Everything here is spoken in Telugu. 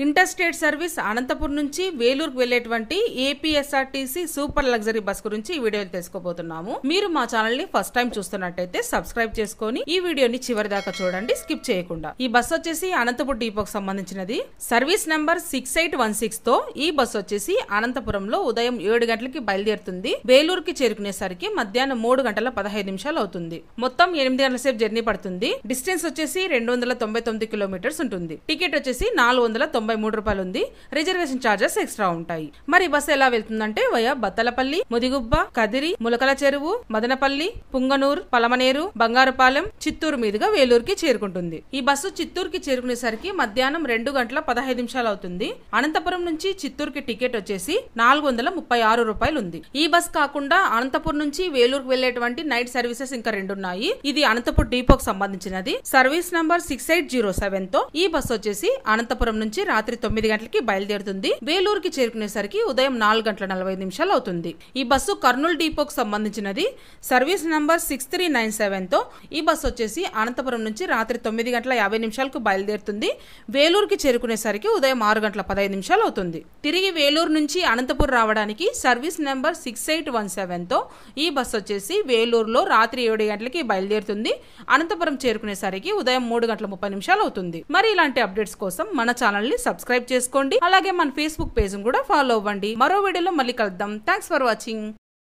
ఇంటర్ స్టేట్ సర్వీస్ అనంతపురం నుంచి వేలూరుకు వెళ్లేటువంటి ఏపీఎస్ఆర్టీసీ సూపర్ లగ్జరీ బస్ గురించి ఈ వీడియోలో తెలుసుకోబోతున్నాము. మీరు మా ఛానల్ ని ఫస్ట్ టైం చూస్తున్నట్టయితే సబ్స్క్రైబ్ చేసుకొని ఈ వీడియోని చివరి దాకా చూడండి, స్కిప్ చేయకుండా. ఈ బస్ వచ్చేసి అనంతపురం డిపోకి సంబంధించినది. సర్వీస్ నంబర్ 6816 తో ఈ బస్ వచ్చేసి అనంతపురంలో ఉదయం 7 గంటలకి బయలుదేరుతుంది. వేలూరుకి చేరుకునేసరికి మధ్యాహ్నం 3 గంటల 15 నిమిషాలు అవుతుంది. మొత్తం 8 గంటల సేపు జర్నీ పడుతుంది. డిస్టెన్స్ వచ్చేసి 299 కిలోమీటర్స్ ఉంటుంది. టికెట్ వచ్చేసి 493 రూపాయలు ఉంది. రిజర్వేషన్ చార్జెస్ ఎక్స్ట్రా ఉంటాయి. మరి బస్సు ఎలా వెళ్తుందంటే వయా బత్తలపల్లి, ముదిగుబ్బ, కదిరి, ములకల చెరువు, మదనపల్లి, పుంగనూరు, పలమనేరు, బంగారుపాలెం, చిత్తూరు మీదుగా వేలూరుకి చేరుకుంటుంది. ఈ బస్సు చిత్తూరుకి చేరుకునేసరికి మధ్యాహ్నం 2 గంటల 15 నిమిషాలు అవుతుంది. అనంతపురం నుంచి చిత్తూరుకి టికెట్ వచ్చేసి 436 రూపాయలు ఉంది. ఈ బస్ కాకుండా అనంతపురం నుంచి వేలూరుకు వెళ్లేటువంటి నైట్ సర్వీసెస్ ఇంకా 2 ఉన్నాయి. ఇది అనంతపురం డిపోకి సంబంధించినది. సర్వీస్ నంబర్ 6807 తో ఈ బస్ వచ్చేసి అనంతపురం నుంచి రాత్రి 9 గంటలకి బయలుదేరుతుంది. వేలూరుకి చేరుకునేసరికి ఉదయం 4 గంటల 45 నిమిషాలు అవుతుంది. ఈ బస్సు కర్నూలు డిపోకి సంబంధించినది. సర్వీస్ నంబర్ 6397 తో ఈ బస్సు వచ్చేసి అనంతపురం నుంచి రాత్రి 9 గంటల 50 నిమిషాలకు బయలుదేరుతుంది. వేలూరుకి చేరుకునేసరికి ఉదయం 6 గంటల 15 నిమిషాలు అవుతుంది. తిరిగి వేలూరు నుంచి అనంతపురం రావడానికి సర్వీస్ నంబర్ 6817 తో ఈ బస్సు వచ్చేసి వేలూరులో రాత్రి 7 గంటలకి బయలుదేరుతుంది. అనంతపురం చేరుకునేసరికి ఉదయం 3 గంటల 30 నిమిషాలు అవుతుంది. మరి ఇలాంటి అప్డేట్స్ కోసం మన ఛానల్ ని సబ్స్క్రైబ్ చేసుకోండి. అలాగే మన ఫేస్బుక్ పేజ్ కూడా ఫాలో అవ్వండి. మరో వీడియోలో మళ్ళీ కలుద్దాం. Thanks for watching.